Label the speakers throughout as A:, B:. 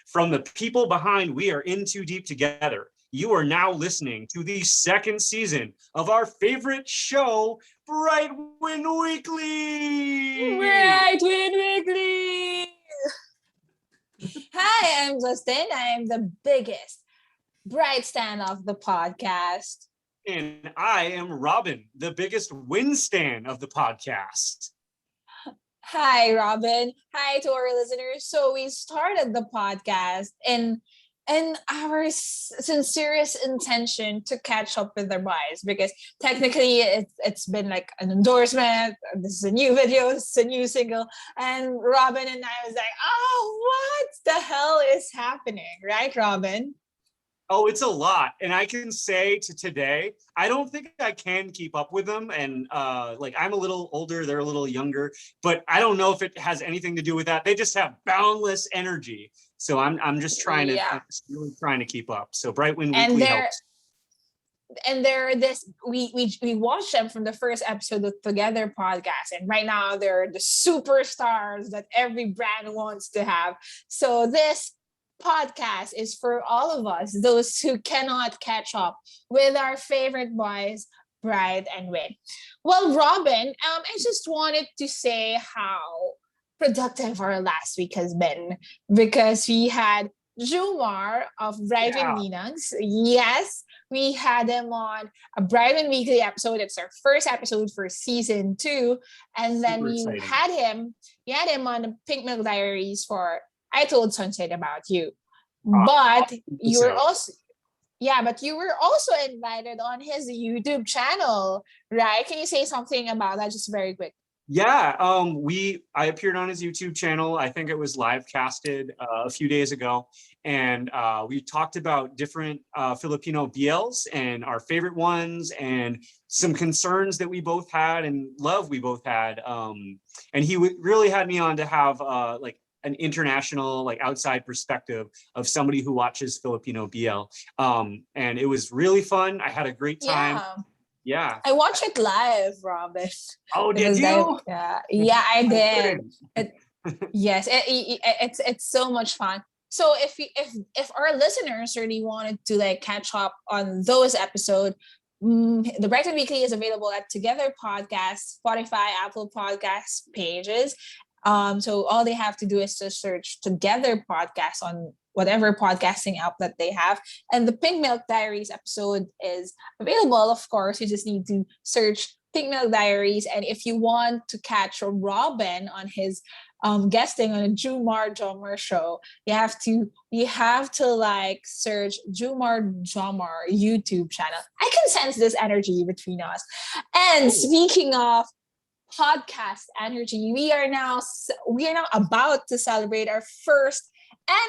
A: From the people behind We Are In Too Deep Together, you are now listening to the second season of our favorite show, BrightWin Weekly.
B: BrightWin Weekly. Hi, I'm Justin. I am the biggest Bright stan of the podcast.
A: And I am Robin, the biggest win stan of the podcast.
B: Hi, Robin. Hi to our listeners. So we started the podcast in our sincerest intention to catch up with our boys, because technically it's been like an endorsement. This is a new video, it's a new single, and Robin and I was like, oh, what the hell is happening, right, Robin?
A: Oh, it's a lot. And I can say to today, I don't think I can keep up with them. And I'm a little older, they're a little younger, but I don't know if it has anything to do with that. They just have boundless energy. So I'm just trying to, I'm just really trying to keep up. So BrightWin Weekly helps.
B: And they're this, we watched them from the first episode of Together podcast. And right now they're the superstars that every brand wants to have. So this podcast is for all of us, those who cannot catch up with our favorite boys, Bright and Win. Well, Robin, I just wanted to say how productive our last week has been, because we had Jumar of BrightWin Ninangs. Yes, we had him on a BrightWin Weekly episode. It's our first episode for season 2, and then we had him on the Pink Milk Diaries for I Told Sunset About You. But you were also invited on his YouTube channel, right? Can you say something about that just very quick?
A: Yeah, I appeared on his YouTube channel. I think it was live casted a few days ago. And we talked about different Filipino BLs and our favorite ones and some concerns that we both had and love we both had. And he really had me on to have an international, outside perspective of somebody who watches Filipino BL. And it was really fun. I had a great time. Yeah.
B: I watched it live, Robin.
A: Oh, did you?
B: Yeah, I did. Yes, it's so much fun. So if our listeners really wanted to catch up on those episodes, the BrightWin Weekly is available at Together Podcast, Spotify, Apple Podcast pages. So all they have to do is to search Together Podcast on whatever podcasting app that they have. And the Pink Milk Diaries episode is available, of course. You just need to search Pink Milk Diaries. And if you want to catch Robin on his guesting on a Jumar Jomar show, you have to search Jumar Jomar YouTube channel. I can sense this energy between us. And speaking of podcast energy, we are now about to celebrate our first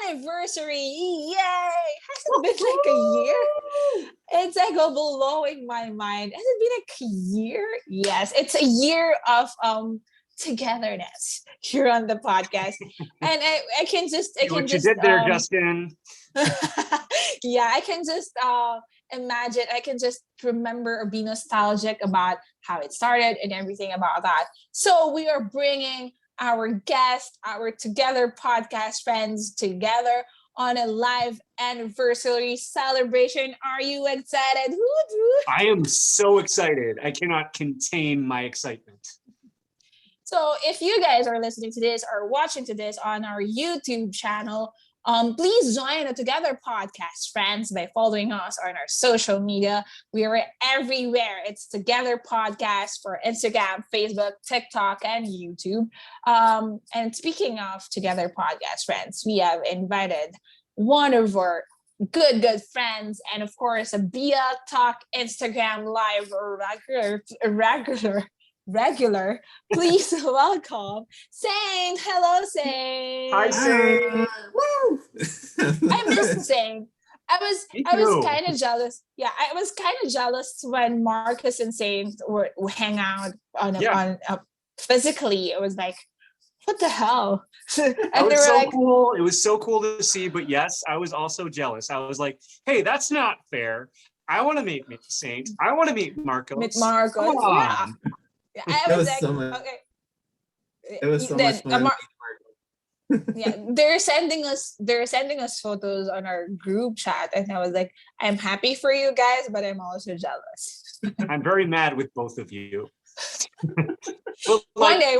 B: anniversary. Yay! Hasn't been a year. It's blowing my mind. Has it been a year? Yes, it's a year of togetherness here on the podcast. And I can just
A: what you did there, Justin.
B: Yeah, I can just imagine, I can just remember or be nostalgic about how it started and everything about that. So we are bringing our guests, our Together podcast friends together on a live anniversary celebration. Are you excited?
A: I am so excited. I cannot contain my excitement.
B: So if you guys are listening to this or watching to this on our YouTube channel, please join the Together Podcast friends by following us on our social media. We are everywhere. It's Together Podcast for Instagram, Facebook, TikTok, and YouTube. And speaking of Together Podcast friends, we have invited one of our good friends, and of course a BL Talk Instagram Live regular. Please welcome Saint. Hello, Saint.
A: Hi, Saint.
B: I missed Saint. I was kind of jealous. Yeah, I was kind of jealous when Marcus and Saint were hang out on physically. It was like, what the hell? And
A: it was so cool. It was so cool to see. But yes, I was also jealous. I was like, hey, that's not fair. I want to meet Saint. I want to meet Marcos.
B: Meet Marcos. Yeah. I was like, okay.
C: It was so much fun.
B: Yeah, they're sending us photos on our group chat, and I was like, I'm happy for you guys, but I'm also jealous.
A: I'm very mad with both of you. But
B: One
A: like,
B: day,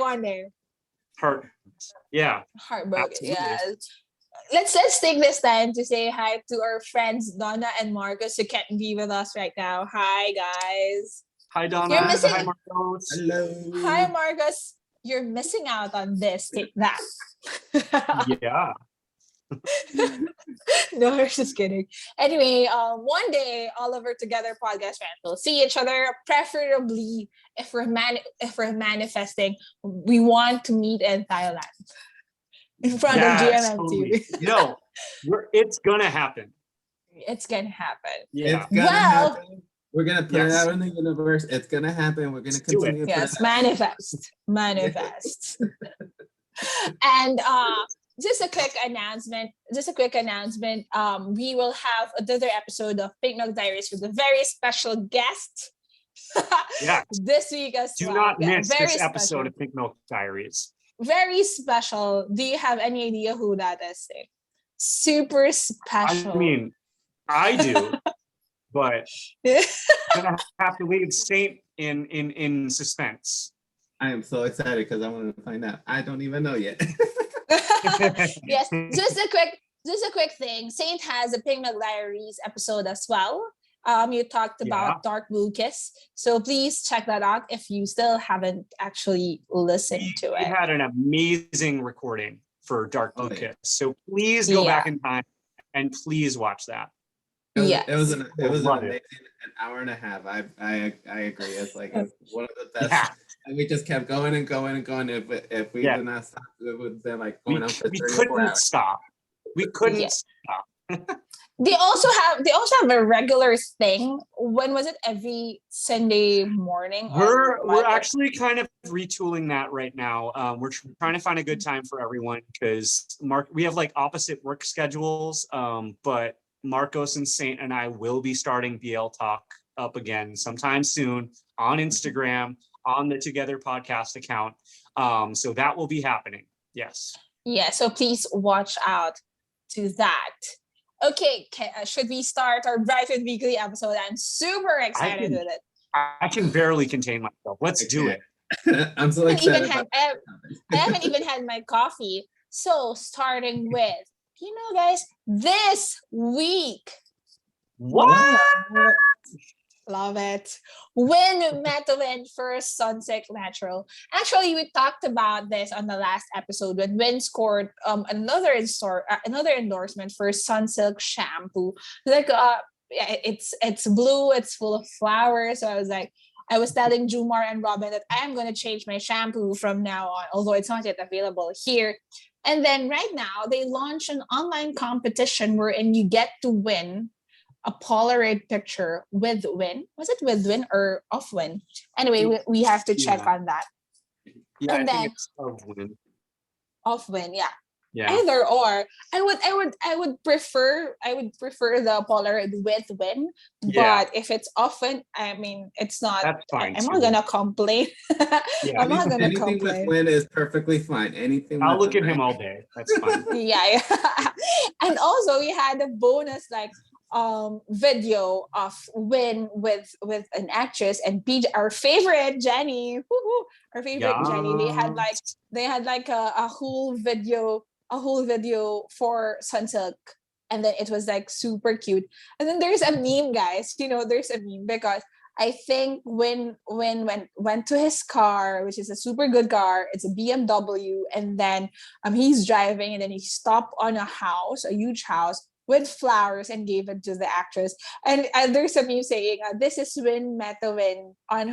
A: heart, yeah,
B: heartbroken.
A: absolutely.
B: Yeah. Let's take this time to say hi to our friends Donna and Marcus who can't be with us right now. Hi guys.
A: Hi, Donna.
B: You're
A: Hi,
B: missing.
A: Marcos.
B: Hi
C: Hello.
B: Marcus. You're missing out on this. Take that.
A: Yeah.
B: No, I'm just kidding. Anyway, one day all of our Together podcast fans will see each other. Preferably, if we're manifesting, we want to meet in Thailand in front of
A: Yes,
B: GMMTV.
A: totally. No, it's gonna happen.
B: It's gonna happen.
A: Yeah.
C: It's gonna
B: Well,
C: happen. We're gonna put it
A: Yes.
C: out in the universe. It's gonna happen. We're gonna
A: Let's do it.
C: continue to put
B: yes,
C: it out.
B: manifest. And just a quick announcement. We will have another episode of Pink Milk Diaries with a very special guest.
A: Yeah.
B: This week as
A: Do
B: well.
A: not
B: Yeah,
A: miss
B: very
A: this
B: special.
A: episode of Pink Milk Diaries.
B: Very special. Do you have any idea who that is? Super special.
A: I mean, I do, but gonna have to leave Saint in suspense.
C: I am so excited because I want to find out. I don't even know yet.
B: Yes, just a quick thing. Saint has a Pink Milk Diaries episode as well. You talked about Dark Blue Kiss, so please check that out if you still haven't actually listened to
A: We
B: it.
A: had an amazing recording for Dark Blue
C: Oh, yeah.
A: Kiss, so please go
B: Yeah.
A: back in time and please watch that.
B: Yes.
C: It was an
A: Love it.
C: amazing an hour and a half. I agree. It's like it's one of the best.
A: Yeah.
C: And we just kept going and going and going. If we
A: Yeah.
C: did not stop, it would have been like
A: We,
C: going on for
A: we
C: 3 or 4
A: couldn't
C: hours.
A: stop. We couldn't
B: Yeah.
A: stop.
B: They also have a regular thing. When was it? Every Sunday morning.
A: We're actually kind of retooling that right now. We're trying to find a good time for everyone because we have like opposite work schedules. But Marcos and Saint and I will be starting BL Talk up again sometime soon on Instagram on the Together Podcast account. So that will be happening. Yes.
B: Yeah. So please watch out to that. Okay, should we start our BrightWin weekly episode? I'm super excited with it.
A: I can barely contain myself. Let's do it.
C: I'm so excited.
B: I haven't even had my coffee. So starting with, guys, this week.
A: What?
B: Love it. Win Metawin first Sunsilk Natural. Actually, we talked about this on the last episode when Win scored another endorsement for Sunsilk shampoo. Like it's blue, it's full of flowers. So I was telling Jumar and Robin that I am gonna change my shampoo from now on, although it's not yet available here. And then right now they launched an online competition wherein you get to win a Polaroid picture with Win. Was it with Win or off Win? Anyway, we have to check on that.
A: Yeah,
B: And
A: I
B: then
A: think it's of Win.
B: off Win, yeah.
A: Yeah.
B: Either or. I would prefer the Polaroid with Win,
A: Yeah.
B: but if it's often, I mean, it's not.
A: That's fine.
B: I'm
A: too.
B: not gonna complain.
A: Yeah.
B: I'm not gonna
C: Anything
B: complain.
C: with Win is perfectly fine. Anything.
A: I'll
C: with
A: look at
C: the
A: him
C: brand.
A: all day. That's fine.
B: Yeah. And also we had a bonus video of Win with an actress and our favorite Jenny. Woo-hoo, our favorite Jenny. They had like a whole video for Sunsilk, and then it was like super cute. And then there's a meme, guys. There's a meme because I think when went to his car, which is a super good car, it's a BMW, and then he's driving, and then he stopped on a huge house with flowers and gave it to the actress. And there's a meme saying, "This is Win Metawin on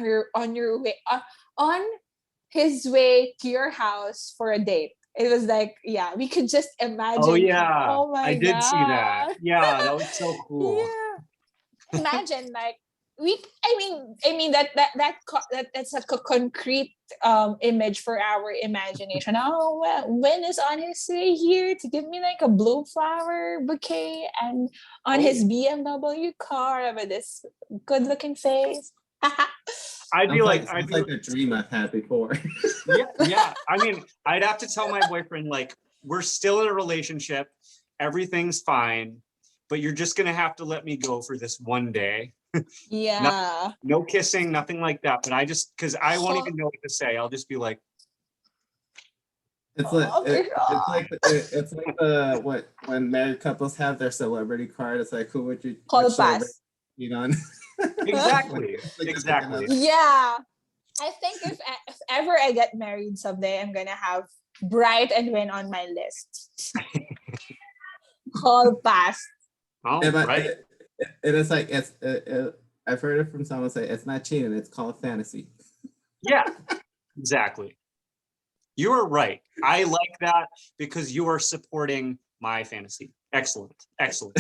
B: his way to your house for a date." It was like, yeah, we could just imagine.
A: Oh yeah.
B: Oh my
A: I
B: god.
A: did see that. Yeah, that was so cool.
B: Yeah. Imagine I mean that's like a concrete image for our imagination. Oh, well, Win is on his way here to give me like a blue flower bouquet and on his BMW car with this good looking face.
A: I'd be like
C: a dream I've had before.
A: yeah. I mean, I'd have to tell my boyfriend like we're still in a relationship. Everything's fine, but you're just gonna have to let me go for this one day.
B: Yeah.
A: No kissing, nothing like that. But I just, because I won't even know what to say. I'll just be like,
C: It's like
B: Oh my
C: it's like the what when married couples have their celebrity card. It's like, who would you
B: Call
C: which celebrity
B: pass.
C: you on?
A: exactly,
C: Like, significant
A: exactly.
C: other.
B: Yeah. I think if ever I get married someday, I'm gonna have Bright and Win on my list. Call pass.
A: All
C: Yeah, but
A: right.
C: it is like I've heard it from someone say it's not cheating. It's called fantasy.
A: Yeah, exactly. You are right. I like that because you are supporting my fantasy. Excellent. Excellent.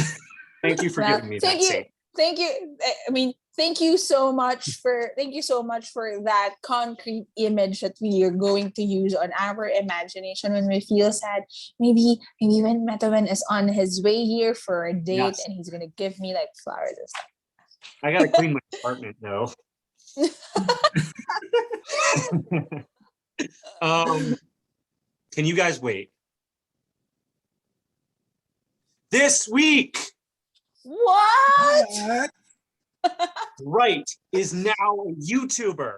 A: Thank you for
B: Well,
A: giving me
B: thank
A: that,
B: you.
A: Saint.
B: Thank you. I mean, thank you so much for that concrete image that we are going to use on our imagination when we feel sad. Maybe when Metawin is on his way here for a date
A: Yes.
B: and he's gonna give me like flowers and stuff.
A: I gotta clean my apartment though. Can you guys wait? This week,
B: What?
A: Bright is now a YouTuber.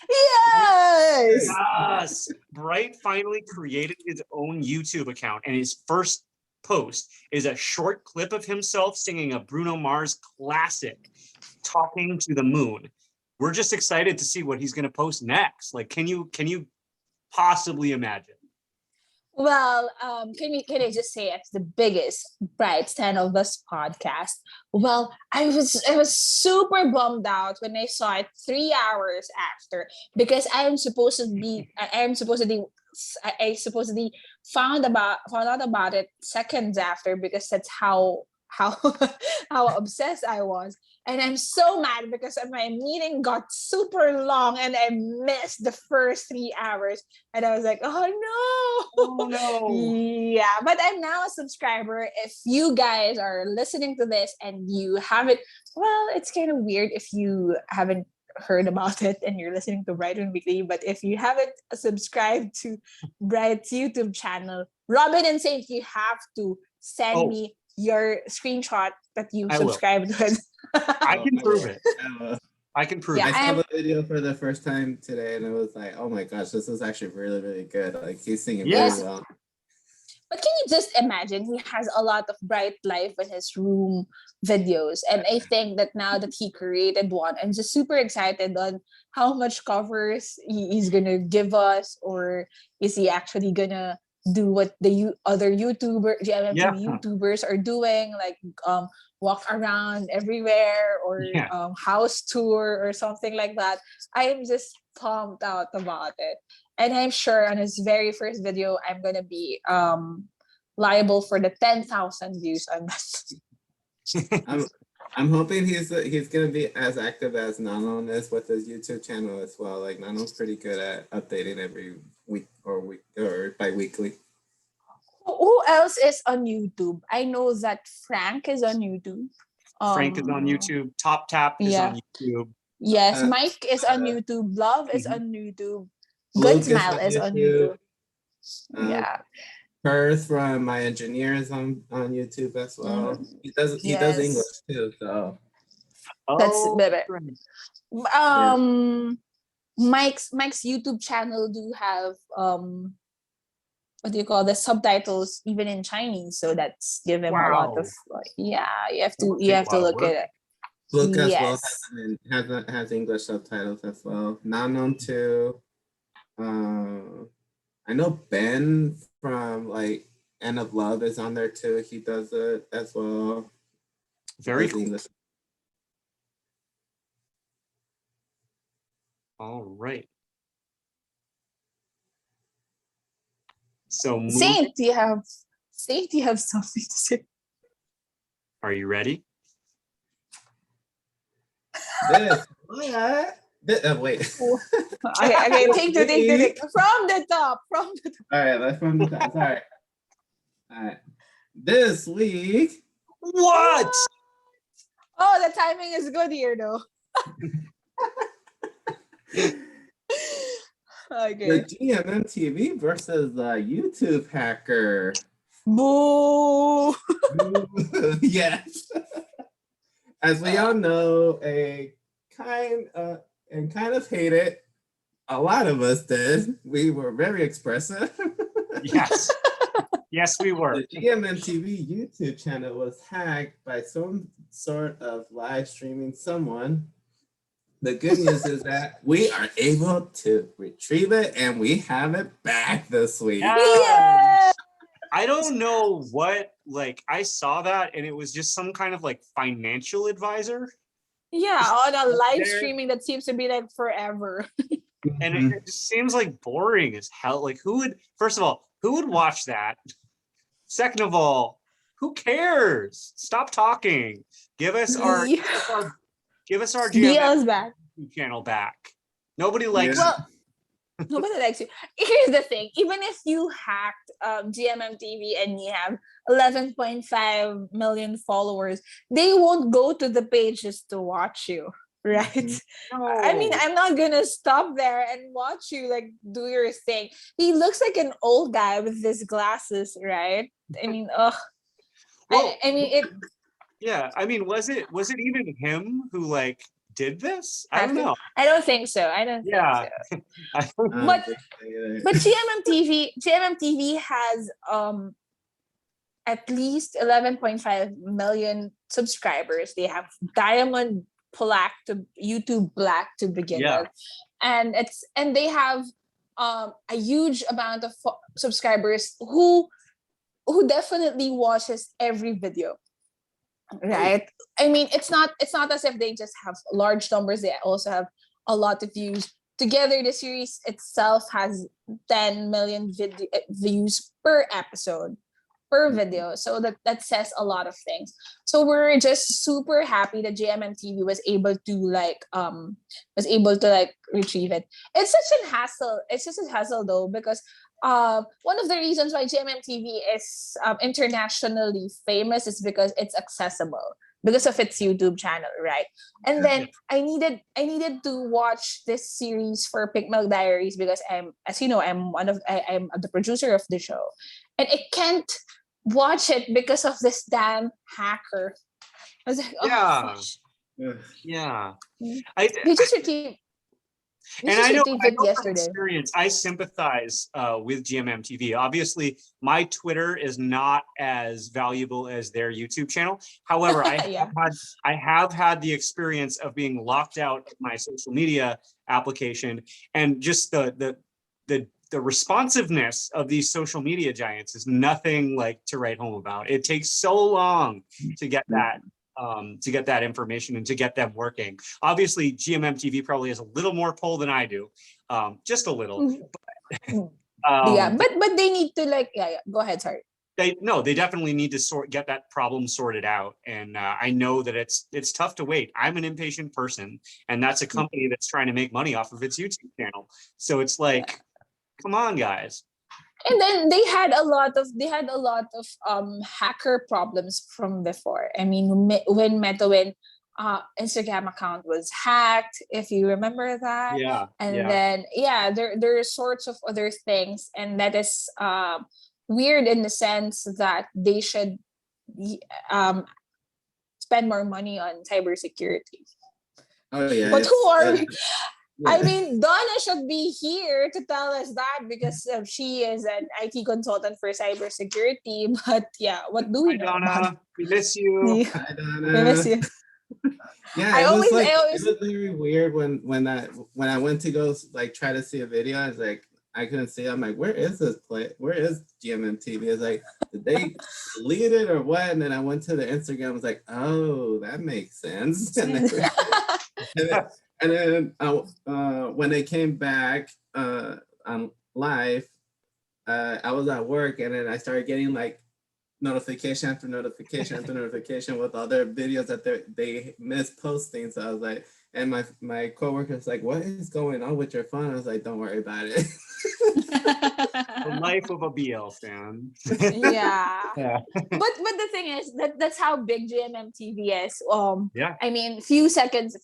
B: Yes.
A: Yes. Bright finally created his own YouTube account, and his first post is a short clip of himself singing a Bruno Mars classic, Talking to the Moon. We're just excited to see what he's going to post next. Like, can you possibly imagine?
B: Well, can I just say, as the biggest Bright fan of this podcast, well, I was super bummed out when I saw it 3 hours after, because I supposedly found out about it seconds after, because that's how how obsessed I was. And I'm so mad because my meeting got super long and I missed the first 3 hours. And I was like, oh no.
A: Oh no.
B: Yeah, but I'm now a subscriber. If you guys are listening to this and you haven't, well, it's kind of weird if you haven't heard about it and you're listening to BrightWin Weekly. But if you haven't subscribed to Bright's YouTube channel, Robin and Saint, you have to send me your screenshot that you
A: I will.
B: subscribed with.
A: I can prove it. I can prove
B: Yeah,
A: it.
C: I saw the video for the first time today, and it was like, oh my gosh, this is actually really, really good. Like, he's singing
A: Yes.
C: really well.
B: But can you just imagine? He has a lot of bright life in his room videos. And I think that now that he created one, I'm just super excited on how much covers he's going to give us, or is he actually going to do what the other GMMTV
A: Yeah.
B: YouTubers are doing, like walk around everywhere, or
A: Yeah.
B: house tour or something like that. I'm just pumped out about it. And I'm sure on his very first video, I'm gonna be liable for the 10,000 views on that.
C: I'm hoping he's gonna be as active as Nanon is with his YouTube channel as well. Like, Nanon's pretty good at updating every week or bi-weekly.
B: Who else is on YouTube? I know that Frank is on YouTube.
A: Frank is on YouTube. Top Tap is on YouTube.
B: Yes, Mike is on YouTube. Love is on YouTube.
C: Luke
B: Good Smile is on YouTube. Yeah.
C: Perth from My Engineer is on YouTube as well. He does English too, so
B: that's better.
A: Right.
B: Mike's YouTube channel do have what do you call the subtitles even in Chinese, so that's give him a lot of you have to look at it.
C: Luke as well has English subtitles as well. Nanon too. I know Ben from like End of Love is on there too. He does it as well.
A: Very cool. English. All right. So
B: Saint, you have something to say.
A: Are you ready?
C: Wait.
B: Okay, take from the top.
C: All right, that's from the top. All right. This week.
A: What?
B: Oh, the timing is good here, though.
C: The GMMTV versus the YouTube hacker.
B: Boo!
C: Yes. As we all know, kind of hate it. A lot of us did. We were very expressive.
A: Yes. Yes, we were.
C: The GMMTV YouTube channel was hacked by some sort of live streaming someone. The good news is that we are able to retrieve it and we have it back this week.
B: Yeah.
A: I don't know what, like, I saw that and it was just some kind of like financial advisor.
B: Yeah, on a live
A: there.
B: streaming that seems to be like forever.
A: And it just seems like boring as hell. Like, first of all, who would watch that? Second of all, who cares? Stop talking. Give us our
B: Deals back.
A: channel back. Nobody likes
C: Yeah.
B: Well, nobody likes you. Here's the thing: even if you hacked GMMTV and you have 11.5 million followers, they won't go to the page just to watch you, right?
A: No.
B: I mean, I'm not gonna stop there and watch you like do your thing. He looks like an old guy with his glasses, right? I mean, ugh.
A: Well,
B: I mean, it.
A: Yeah, I mean, was it even him who like did this? I don't know.
B: I don't think so. I don't think
A: Yeah.
B: so.
C: But
B: But GMMTV has at least 11.5 million subscribers. They have Diamond Black to YouTube Black to begin
A: Yeah.
B: with, and they have a huge amount of subscribers who definitely watches every video. Right. I mean, it's not as if they just have large numbers. They also have a lot of views. Together, the series itself has 10 million views per episode, per video. So that says a lot of things. So we're just super happy that JMMTV was able to retrieve it. It's such a hassle. It's just a hassle though, because one of the reasons why GMMTV is internationally famous is because it's accessible, because of its YouTube channel, right? And then I needed to watch this series for Pink Milk Diaries because I'm the producer of the show, and I can't watch it because of this damn hacker. I was like, oh,
A: Yeah.
B: gosh.
A: Yeah.
B: They just retrieved.
A: And I know
B: it
A: from
B: yesterday.
A: experience, I sympathize with GMMTV. Obviously, my Twitter is not as valuable as their YouTube channel. However, I have had the experience of being locked out of my social media application, and just the responsiveness of these social media giants is nothing like to write home about. It takes so long to get that information and to get them working. Obviously, GMMTV probably has a little more pull than I do, just a little.
B: But they need to go ahead. Sorry.
A: They definitely need to get that problem sorted out. And I know that it's tough to wait. I'm an impatient person, and that's a company that's trying to make money off of its YouTube channel. So it's like, come on, guys.
B: And then they had a lot of hacker problems from before. I mean, when MetaWin Instagram account was hacked, if you remember that.
A: Yeah.
B: And then there are sorts of other things, and that is weird in the sense that they should spend more money on cybersecurity.
C: Oh yeah.
B: But who are we? I mean, Donna should be here to tell us that because she is an IT consultant for cybersecurity. But yeah, what do we know?
A: Donna, we miss you.
C: Hi, Donna.
B: We miss you.
C: Yeah, it was very weird when I went to go try to see a video. I was like, I couldn't see it. I'm like, where is this play? Where is GMMTV? It's like, did they delete it or what? And then I went to the Instagram. I was like, oh, that makes sense. And then when they came back on live, I was at work, and then I started getting notification after notification after notification with other videos that they missed posting. So I was like, and my coworker was like, "What is going on with your phone?" I was like, "Don't worry about it."
A: The life of a BL fan.
B: Yeah. But the thing is that's how big GMMTV is. I mean, few seconds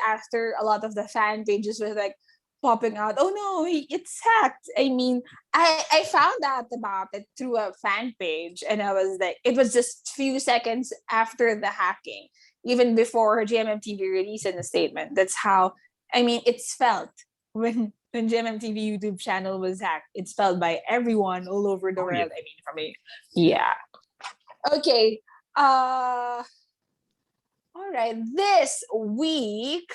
B: after a lot of the fan pages were like, popping out, oh no, it's hacked. I mean, I found out about it through a fan page, and I was like, it was just few seconds after the hacking, even before GMMTV released in a statement. That's how, I mean, it's felt when GMMTV YouTube channel was hacked. It's felt by everyone all over the world. I mean, for me, yeah. Okay. All right. This week,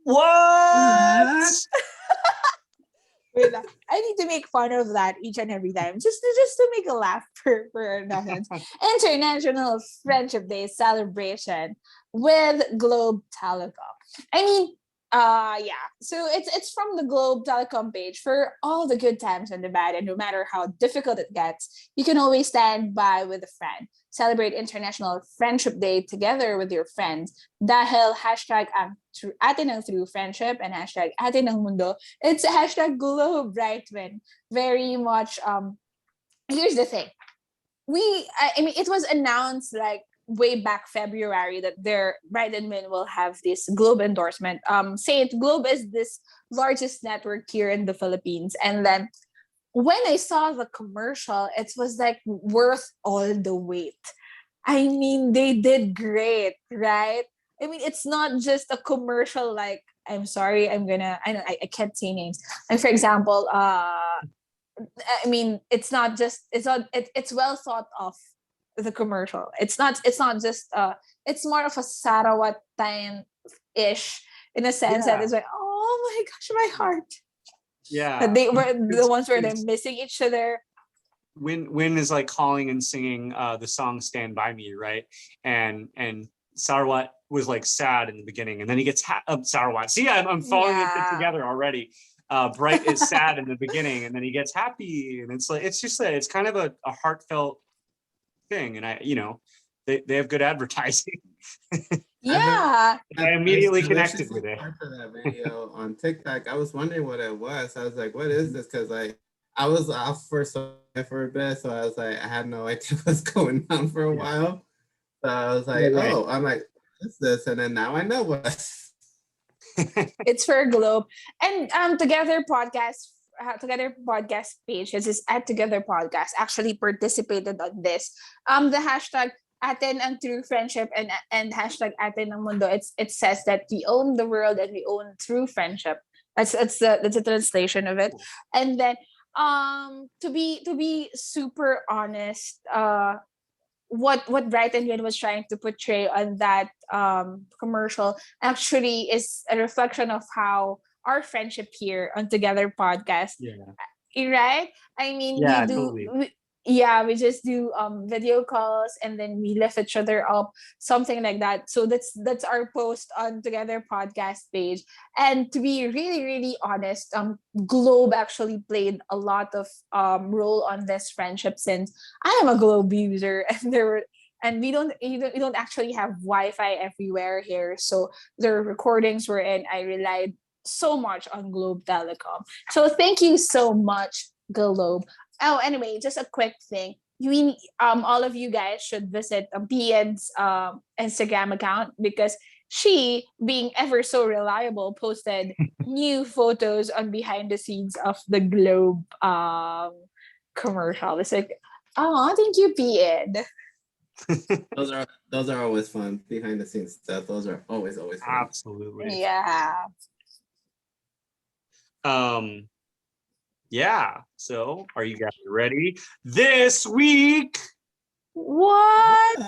A: What?
B: wait, I need to make fun of that each and every time, just to make a laugh for nothing. International Friendship Day celebration with Globe Telecom. I mean, yeah. So it's from the Globe Telecom page. For all the good times and the bad, and no matter how difficult it gets, you can always stand by with a friend. Celebrate International Friendship Day together with your friends. Dahil hashtag atin ang through friendship and hashtag atin ang mundo. It's hashtag Globe BrightWin. Very much. Here's the thing. I mean, it was announced like way back February that their BrightWin will have this Globe endorsement. Say it, Globe is this largest network here in the Philippines, and then when I saw the commercial, it was like worth all the wait. I mean, they did great, right? I mean, it's not just a commercial like, I'm sorry, I can't say names. And for example, I mean, it's well thought of, the commercial. It's not just it's more of a Sarawat time ish, in a sense that it's like, oh my gosh, my heart.
A: Yeah.
B: They were the ones where they're missing each other.
A: Win is like calling and singing the song "Stand by Me," right? And Sarawat was like sad in the beginning, and then he gets Sarawat. See, I'm following it together already. Bright is sad in the beginning, and then he gets happy, and it's just that it's kind of a heartfelt thing, and they have good advertising.
B: Yeah.
A: I immediately connected with it.
C: Part of that video on TikTok, I was wondering what it was. I was like, what is this? Because I was off for a bit, so I was like, I had no idea what's going on for a while. So I was like,
A: right.
C: I'm like, what's this? And then now I know what.
B: It's for Globe. And Together Podcast page, this is at Together Podcast, actually participated on this. The hashtag atin ang true friendship and hashtag atin ang mundo. It says that we own the world and we own true friendship. That's a translation of it. And then to be super honest, what Brighten was trying to portray on that commercial actually is a reflection of how our friendship here on Together Podcast.
A: Yeah.
B: Right? I mean,
A: yeah,
B: we do
A: totally.
B: we just do video calls, and then we lift each other up, something like that. So that's our post on Together Podcast page. And to be really, really honest, Globe actually played a lot of role on this friendship, since I am a Globe user, and we don't actually have Wi-Fi everywhere here. So the recordings were in, I relied so much on Globe Telecom. So thank you so much, Globe. Oh, anyway, just a quick thing. All of you guys should visit Pian's Instagram account, because she, being ever so reliable, posted new photos on behind the scenes of the Globe commercial. It's like, oh, thank you, Pian.
C: Those are always fun, behind the scenes stuff. Those are always fun.
A: Absolutely.
B: Yeah.
A: Yeah. So, are you guys ready? This week.
B: What?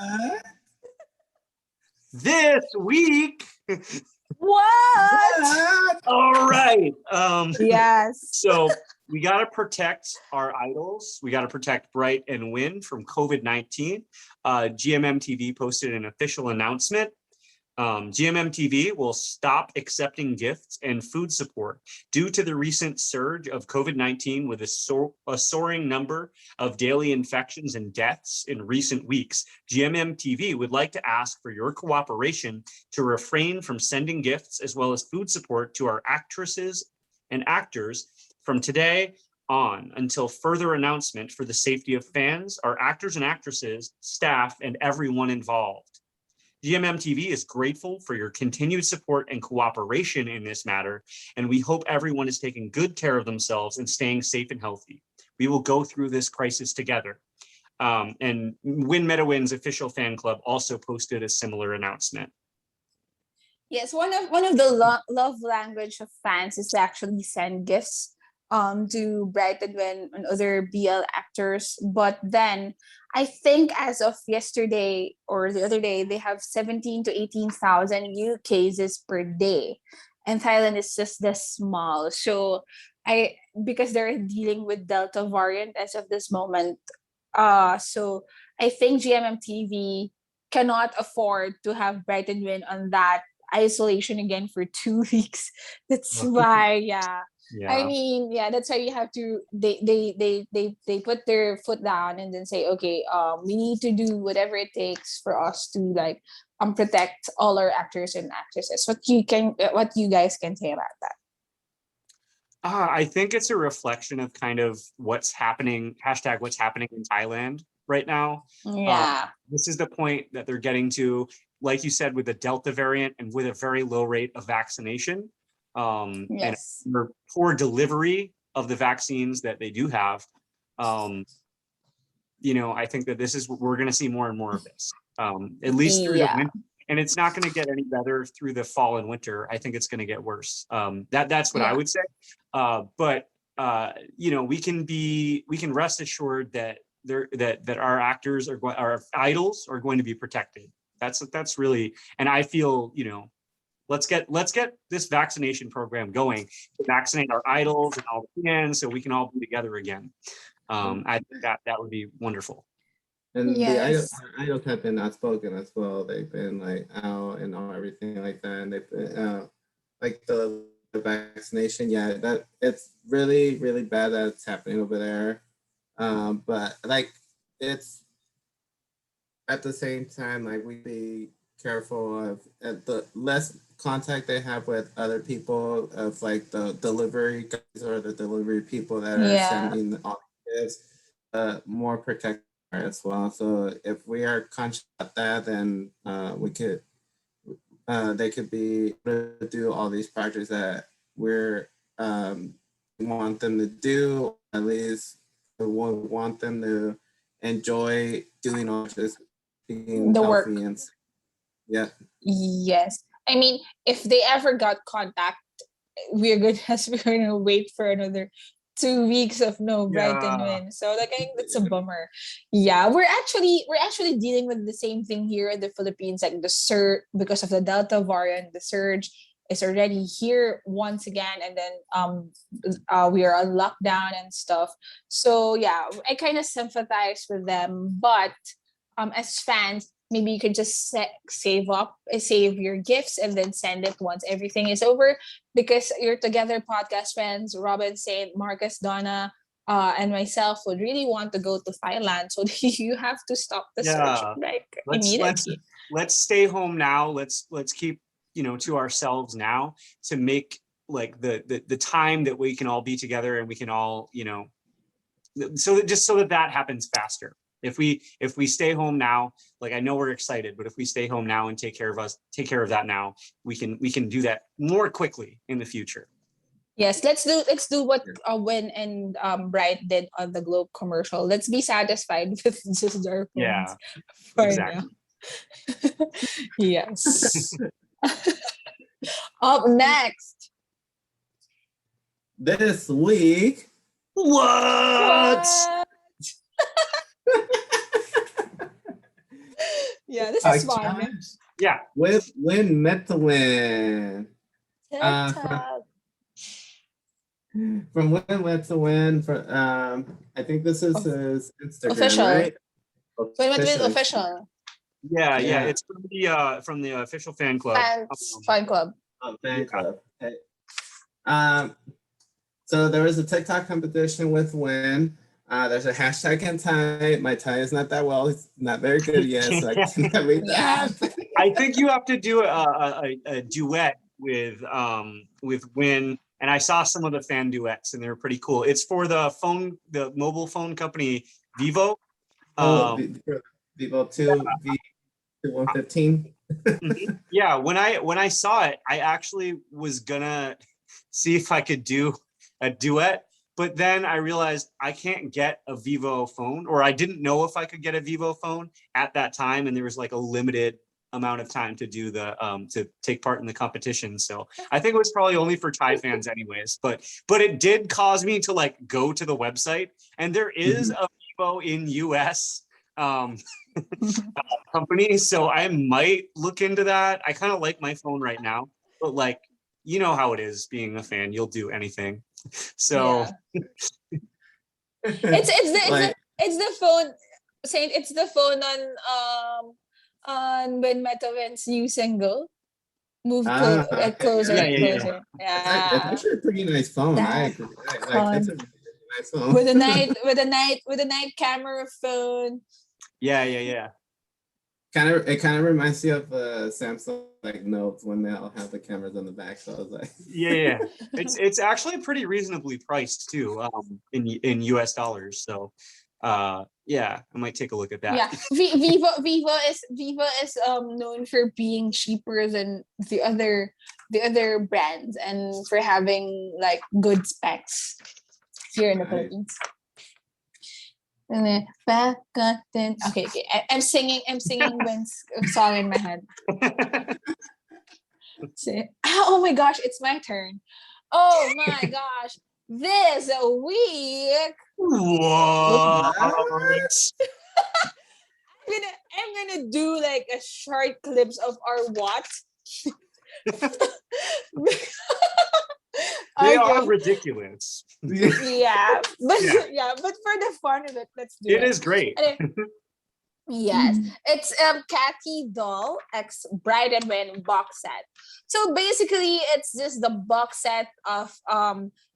A: This week.
B: What?
A: All right.
B: Yes.
A: So we got to protect our idols. We got to protect Bright and Win from COVID-19. GMMTV posted an official announcement. GMMTV will stop accepting gifts and food support due to the recent surge of COVID-19, with a soaring number of daily infections and deaths in recent weeks. GMMTV would like to ask for your cooperation to refrain from sending gifts as well as food support to our actresses and actors from today on until further announcement, for the safety of fans, our actors and actresses, staff, and everyone involved. GMMTV is grateful for your continued support and cooperation in this matter, and we hope everyone is taking good care of themselves and staying safe and healthy. We will go through this crisis together. And Win MetaWin's official fan club also posted a similar announcement.
B: Yes, one of the love language of fans is to actually send gifts to Brighten and other BL actors. But then I think as of yesterday or the other day, they have 17 to 18,000 new cases per day. And Thailand is just this small. So because they're dealing with Delta variant as of this moment. So I think GMMTV cannot afford to have Brighten on that isolation again for 2 weeks. That's why, yeah. I mean, yeah, that's why you have to they put their foot down and then say, okay, we need to do whatever it takes for us to like protect all our actors and actresses. What you guys can say about that?
A: I think it's a reflection of kind of what's happening, hashtag what's happening in Thailand right now.
B: Yeah.
A: This is the point that they're getting to, like you said, with the Delta variant and with a very low rate of vaccination.
B: Yes.
A: And poor delivery of the vaccines that they do have. You know, I think that we're going to see more and more of this, at least through the winter. And it's not going to get any better through the fall and winter. I think it's going to get worse. That's what I would say. But you know, we can rest assured that that our actors our idols are going to be protected. That's really, and I feel, you know, let's get this vaccination program going to vaccinate our idols and all the fans so we can all be together again. I think that would be wonderful.
C: And
B: yes.
C: the idols have been outspoken as well. They've been like out and all everything like that. And they've been like the vaccination. Yeah, that it's really, really bad that it's happening over there. But like it's at the same time, like we be careful of the less contact they have with other people, of like the delivery guys or the delivery people that are sending all the gifts, more protected as well. So if we are conscious of that, then we could they could be able to do all these projects that we're want them to do. At least we want them to enjoy doing all this, being
B: The
C: healthy
B: work.
C: and yeah.
B: Yes. I mean, if they ever got contact, we're gonna wait for another 2 weeks of no Brighten. So like I think that's a bummer. Yeah, we're actually dealing with the same thing here in the Philippines. Like the surge, because of the Delta variant, the surge is already here once again, and then we are on lockdown and stuff. So yeah, I kind of sympathize with them, but as fans, maybe you could just save your gifts and then send it once everything is over, because you're together podcast friends, Robin, Saint, Marcus, Donna, and myself would really want to go to Thailand. So you have to stop the search like immediately.
A: Let's stay home now. Let's keep, you know, to ourselves now to make like the time that we can all be together and we can all, you know, so that happens faster. If we stay home now, like I know we're excited, but if we stay home now and take care of that now, we can do that more quickly in the future.
B: Yes, let's do what Win and Bright did on the Globe commercial. Let's be satisfied with just our phones for
A: exactly.
B: now. Yes. Up next.
C: This week.
A: What?
B: Yeah, this is fun.
A: Yeah.
C: With Win MetaWin. From Win MetaWin, for I think this is his Instagram,
B: official.
C: right?
B: Win MetaWin official.
A: Yeah, it's from the official fan club.
B: Fan club.
C: Fan club. Okay. So there was a TikTok competition with Win. There's a hashtag in Thai. My Thai is not that well. It's not very good yet, so I can't read that.
A: I think you have to do a duet with Win, and I saw some of the fan duets, and they're pretty cool. It's for the mobile phone company Vivo.
C: Vivo 2 V115.
A: Yeah, when I saw it, I actually was gonna see if I could do a duet, but then I realized I can't get a Vivo phone, or I didn't know if I could get a Vivo phone at that time, and there was like a limited amount of time to do the to take part in the competition. So I think it was probably only for Thai fans anyways, but it did cause me to like go to the website, and there is a Vivo in US company, so I might look into that. I kind of like my phone right now, but like, you know how it is being a fan, you'll do anything. So
B: Yeah. It's the phone, saying it's the phone on when Metaven's new single move closer
A: yeah,
B: and
A: yeah,
B: closer.
C: It's
B: Yeah.
C: actually a pretty nice phone. I
B: That
C: agree. Like it's
B: phone
C: a really nice phone.
B: with a night camera phone.
A: yeah.
C: It kind of reminds you of Samsung like Notes when they all have the cameras on the back. So I was like,
A: Yeah. It's actually pretty reasonably priced too, in US dollars. So yeah, I might take a look at that.
B: Yeah, Vivo is known for being cheaper than the other brands and for having like good specs here in the
C: right.
B: Philippines. And then back then, okay, I'm singing Win's song in my head. Oh my gosh, it's my turn. Oh my gosh, this week
A: What?
B: I'm gonna do like a short clips of our what.
A: They are ridiculous.
B: Yeah, but
A: Yeah.
B: yeah, but for the fun of it, let's do
A: It
B: it.
A: is great.
B: Yes, it's Cathy Doll X BrightWin box set. So basically, it's just the box set of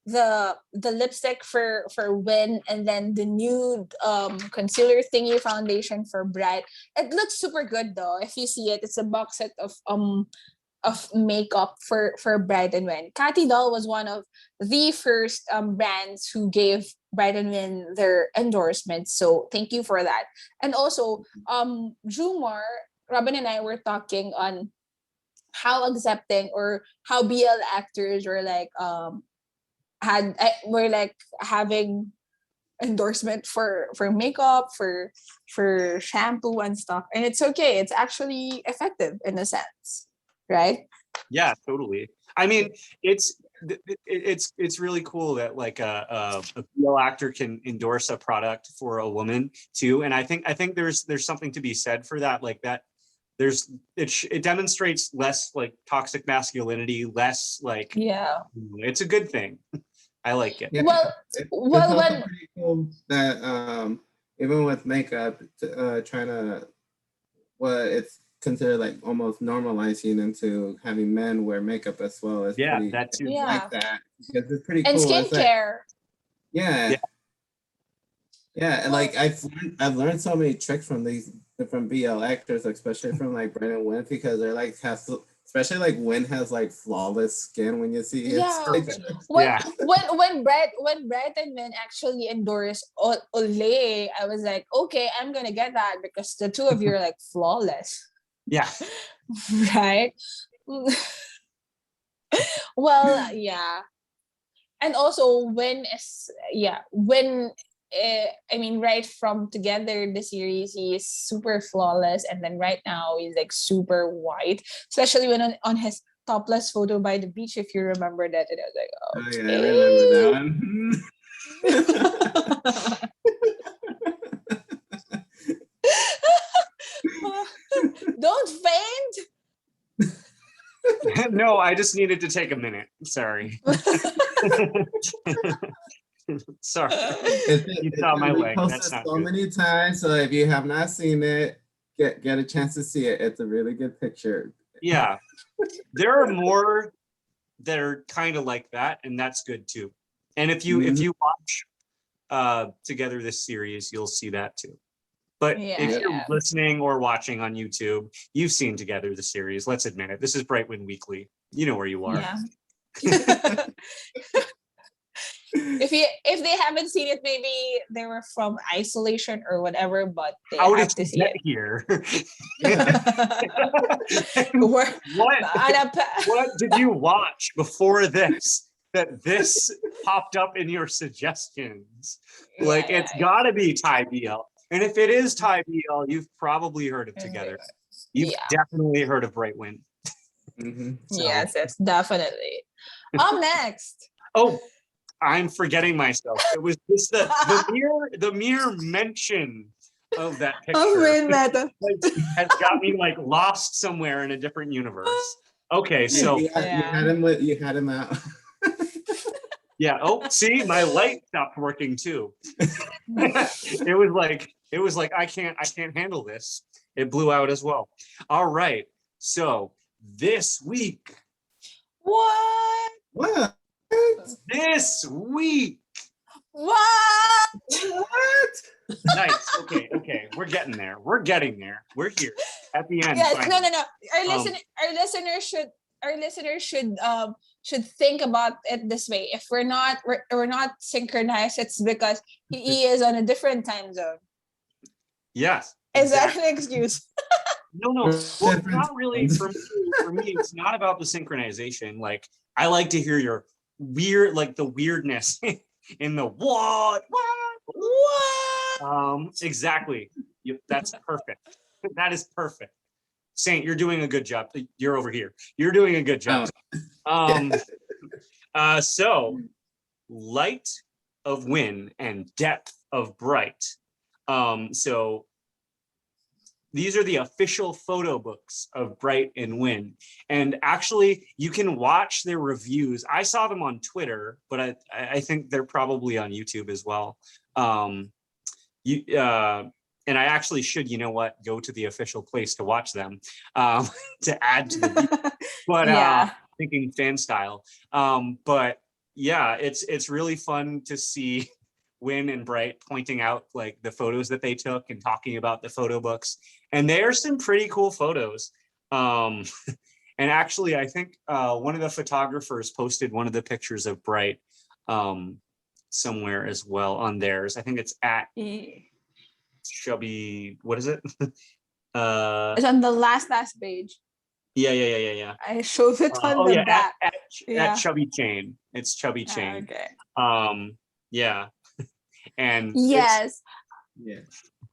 B: the lipstick for Win, and then the nude concealer thingy foundation for Bright. It looks super good though. If you see it, it's a box set of makeup for Bright and Win. Cathy Doll was one of the first brands who gave Bright and Win their endorsement. So thank you for that. And also, Jumar, Robin and I were talking on how accepting or how BL actors were like were like having endorsement for makeup, for shampoo and stuff, and it's okay, it's actually effective in a sense, right?
A: Yeah, totally. I mean, it's really cool that like a female actor can endorse a product for a woman too, and I think there's something to be said for that. Like that, it demonstrates less like toxic masculinity, less like
B: Yeah.
A: it's a good thing. I like it.
C: Yeah,
B: Well,
C: it's
B: well,
C: also
B: when
C: pretty cool that even with makeup, trying to it's considered like almost normalizing into having men wear makeup as well is
A: Yeah,
C: pretty
A: that too.
B: yeah,
C: like that because it's pretty
B: and
C: cool. It's like
B: skincare.
C: yeah,
A: Yeah.
C: yeah, and
B: Well,
C: like I've learned so many tricks from these different BL actors, especially from like Brandon Wynn, because they're like especially like Wynn has like flawless skin when you see his
B: yeah,
C: pictures.
B: when
A: Yeah.
B: Brett and Min actually endorsed Olay, I was like, okay, I'm gonna get that because the two of you are like flawless.
A: Yeah.
B: Right? Well, yeah. And also when I mean, right from Together the series, he is super flawless, and then right now he's like super white, especially when on his topless photo by the beach, if you remember that. And I
C: Oh
B: was
C: yeah, I remember that
B: like, okay. Don't faint.
A: No, I just needed to take a minute. Sorry. Sorry. You saw my
C: been
A: leg.
C: posted
A: That's not
C: so
A: good.
C: many times. So if you have not seen it, get a chance to see it. It's a really good picture.
A: Yeah. There are more that are kind of like that, and that's good too. And if you watch Together this series, you'll see that too. But
B: Yeah,
A: if you're
B: yeah.
A: listening or watching on YouTube, you've seen Together the series. Let's admit it. This is BrightWin Weekly. You know where you are.
B: Yeah. if they haven't seen it, maybe they were from isolation or whatever, but they
A: How
B: have
A: did
B: to
A: you
B: see
A: get
B: it.
A: here?
B: We're
A: what what did you watch before this that this popped up in your suggestions? Like it's gotta be Thai BL. And if it is Thai BL, you've probably heard of Together. You've definitely heard of BrightWin.
C: So.
B: Yes, definitely. Next.
A: Oh, I'm forgetting myself. It was just the mere mention of that picture has got me like lost somewhere in a different universe. Okay, so
C: you had him out.
A: Yeah. Oh, see, my light stopped working too. It was like I can't handle this. It blew out as well. All right. So this week.
B: What?
A: This week.
B: What?
A: Nice. Okay. We're getting there. We're here at the end.
B: Yes.
A: Finally.
B: No. Our listeners should think about it this way. If we're not synchronized, it's because he is on a different time zone.
A: Yes.
B: Is that an excuse?
A: No. Well, it's not really for me. It's not about the synchronization. Like I like to hear your weird, like the weirdness in the what. Exactly. That's perfect. That is perfect. Saint, you're doing a good job. You're over here. You're doing a good job. So light of win and depth of bright. So these are the official photo books of Bright and Win. And actually, you can watch their reviews. I saw them on Twitter, but I think they're probably on YouTube as well. And I actually should, go to the official place to watch them to add to the video. But thinking fan style. But yeah, it's really fun to see Win and Bright pointing out like the photos that they took and talking about the photo books. And there's some pretty cool photos. And actually, I think one of the photographers posted one of the pictures of Bright somewhere as well on theirs. I think it's at Chubby. What is it?
B: It's on the last page.
A: Yeah.
B: I showed it on the back.
A: At Chubby Chain. It's Chubby Chain.
B: Okay.
A: Yeah. And
B: yes.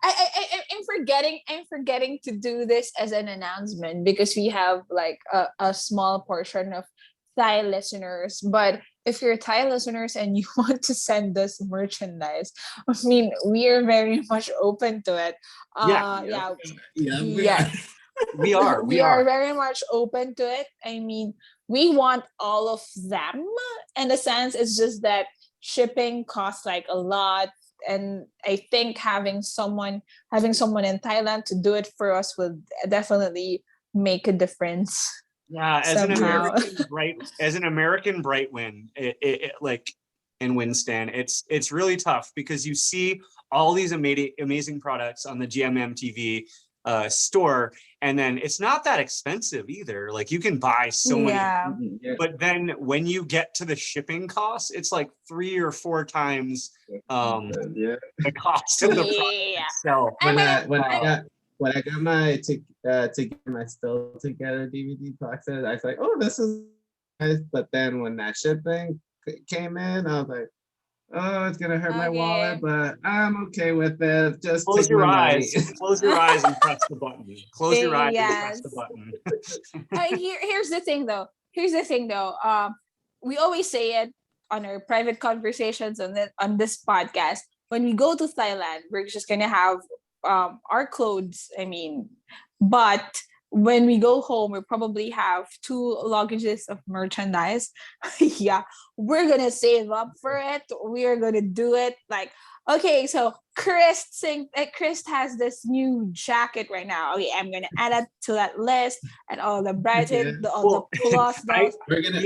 B: I'm forgetting to do this as an announcement because we have like a small portion of Thai listeners. But if you're Thai listeners and you want to send us merchandise, I mean, we are very much open to it.
A: We are
B: very much open to it. I mean, we want all of them. In a sense, it's just that shipping costs like a lot. And I think having someone in Thailand to do it for us will definitely make a difference.
A: Yeah, as an American BrightWin, it like in Winston, it's really tough because you see all these amazing products on the GMMTV store, and then it's not that expensive either. Like you can buy so many, but then when you get to the shipping costs, it's like 3 or 4 times the cost of the product itself.
C: When I got my my Still Together DVD boxes, I was like, oh, this is nice. But then when that shipping came in, I was like, oh, it's gonna hurt my wallet, but I'm okay with it. Just
A: close your eyes. Close your eyes and press the button. Close your eyes and press the button.
B: Here's the thing, though. We always say it on our private conversations on this podcast. When we go to Thailand, we're just gonna have our clothes. I mean, but when we go home, we probably have 2 luggages of merchandise. We're gonna save up for it. We are gonna do it. Like, okay, so Chris has this new jacket right now. Okay, I'm gonna add it to that list and all the brighten, all the pull-off stuff.
C: We're gonna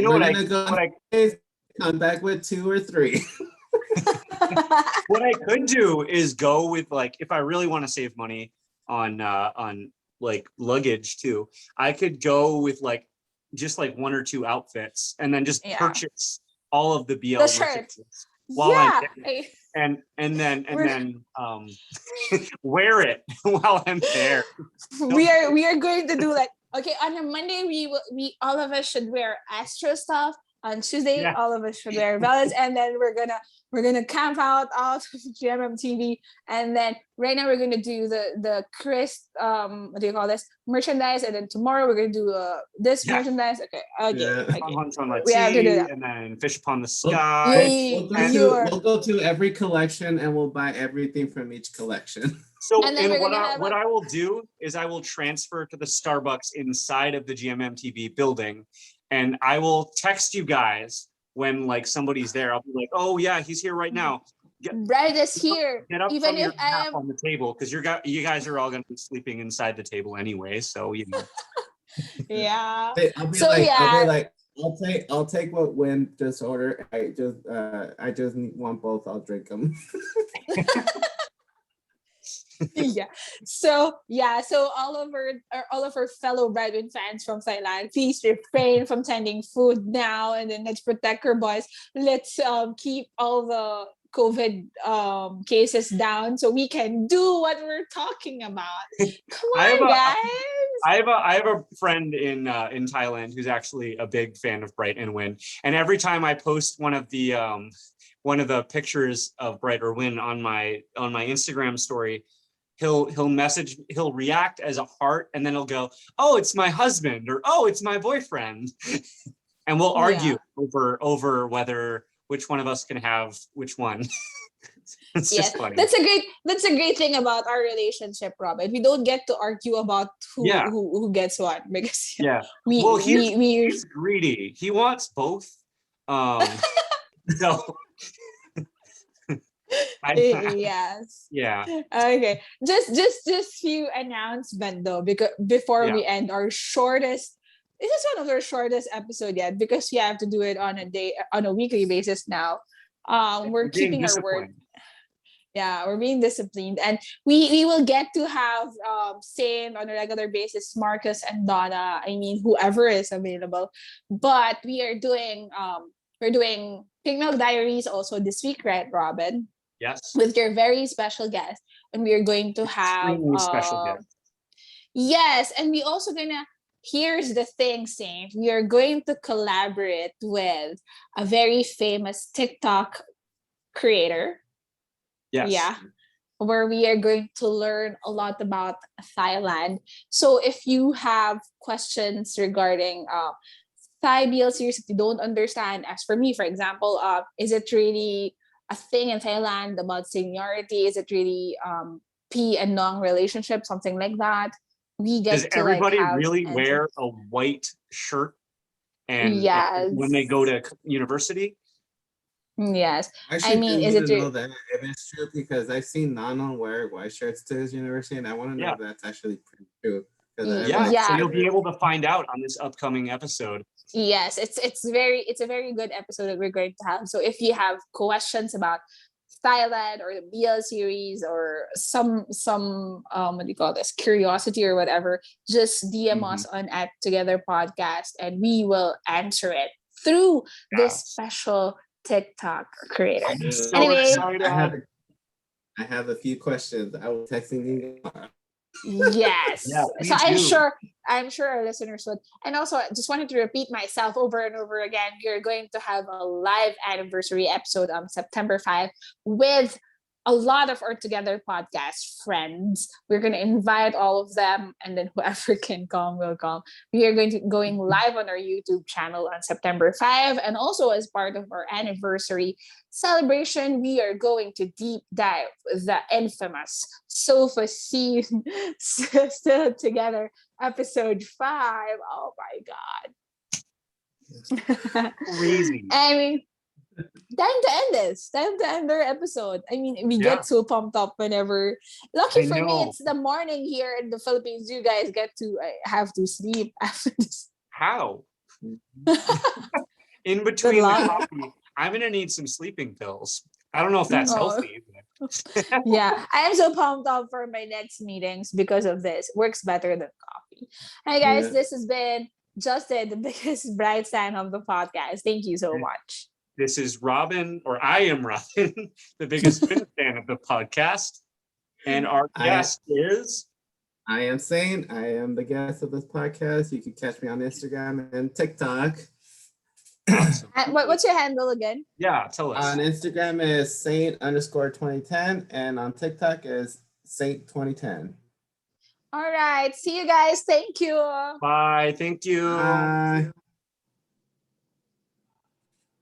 C: come back with 2 or 3.
A: What I could do is go with like if I really want to save money on like luggage too, I could go with like just like 1 or 2 outfits and then just purchase all of the BL
B: the shirt.
A: while I'm
B: Yeah.
A: there. And then wear it while I'm there.
B: We are going to do like, okay, on a Monday we all of us should wear Astro stuff. On Tuesday,
A: Yeah.
B: all of us should wear velvet, and then we're gonna camp out of GMMTV, and then right now we're gonna do the Chris what do you call this, merchandise, and then tomorrow we're gonna do this merchandise. Okay.
A: Hunts on the
B: We have to do that.
A: and then Fish Upon the Sky.
C: We'll go to every collection and we'll buy everything from each collection.
A: So what I will do is I will transfer to the Starbucks inside of the GMMTV building, and I will text you guys when like somebody's there. I'll be like, oh yeah, he's here right now.
B: Bright is here.
A: Get up
B: Even
A: from your
B: if I am
A: on the table, because you guys are all gonna be sleeping inside the table anyway. So you know.
B: Yeah.
C: I'll take what Win just ordered. I just want both. I'll drink them.
B: Yeah. So all of our fellow BrightWin fans from Thailand, please refrain from sending food now, and then let's protect our boys. Let's keep all the COVID cases down so we can do what we're talking about. Come on, guys.
A: I have a friend in Thailand who's actually a big fan of BrightWin, and every time I post one of the pictures of BrightWin on my Instagram story, he'll react as a heart, and then he'll go, oh, it's my husband, or oh, it's my boyfriend. And we'll argue over which one of us can have which one. It's just funny.
B: That's a great thing about our relationship, Robin. We don't get to argue about who gets what, because
A: he's greedy. He wants both. So
B: yes.
A: Yeah.
B: Okay. Just few announcement though, because before we end our shortest. This is one of our shortest episode yet, because we have to do it on a weekly basis now. We're keeping our word. Yeah, we're being disciplined, and we will get to have same on a regular basis, Marcus and Donna. I mean, whoever is available, but we're doing Pink Milk Diaries also this week, right, Robin?
A: Yes.
B: With your very special guest, and we are going to have
A: special guest.
B: Yes, and we also gonna. Here's the thing, Saint. We are going to collaborate with a very famous TikTok creator.
A: Yes.
B: Yeah. Where we are going to learn a lot about Thailand. So if you have questions regarding Thai BL series that you don't understand, as for me, for example, is it really a thing in Thailand about seniority? Is it really P and Nong relationship, something like that? We get
A: Does
B: to
A: everybody
B: really
A: wear a white shirt and when they go to university?
B: Yes.
C: I mean, is it know that if it's true, because I've seen Nanon wear white shirts to his university, and I want to know if that's actually pretty true.
A: So you'll be able to find out on this upcoming episode.
B: Yes, it's a very good episode that we're going to have. So if you have questions about Thailand or the BL series or some what do you call this, curiosity or whatever, just DM us on @Together Podcast, and we will answer it through this special TikTok creator.
A: So
B: anyway,
C: I have a few questions. I was texting you.
B: Yes. So I'm sure our listeners would. And also, I just wanted to repeat myself over and over again. We're going to have a live anniversary episode on September 5 with a lot of our Together Podcast friends. We're going to invite all of them, and then whoever can come will come. We are going live on our YouTube channel on September 5, and also as part of our anniversary celebration, we are going to deep dive the infamous Sofa Scene Still Together episode 5. Oh my god.
A: Crazy.
B: I mean, time to end this. Time to end our episode. I mean, we get so pumped up whenever. Lucky for me, it's the morning here in the Philippines. You guys get to have to sleep after this.
A: How? In between the coffee, I'm gonna need some sleeping pills. I don't know if that's healthy.
B: Yeah, I am so pumped up for my next meetings because of this. Works better than coffee. Hey guys, this has been Justin, the biggest bright fan of the podcast. Thank you so much.
A: This is Robin, or I am Robin, the biggest fan of the podcast. And our guest is...
C: I am Saint. I am the guest of this podcast. You can catch me on Instagram and TikTok.
A: Awesome.
B: What's your handle again?
A: Yeah, tell us.
C: On Instagram is Saint_2010 and on TikTok is Saint2010.
B: All right. See you guys. Thank you.
A: Bye. Thank you.
C: Bye.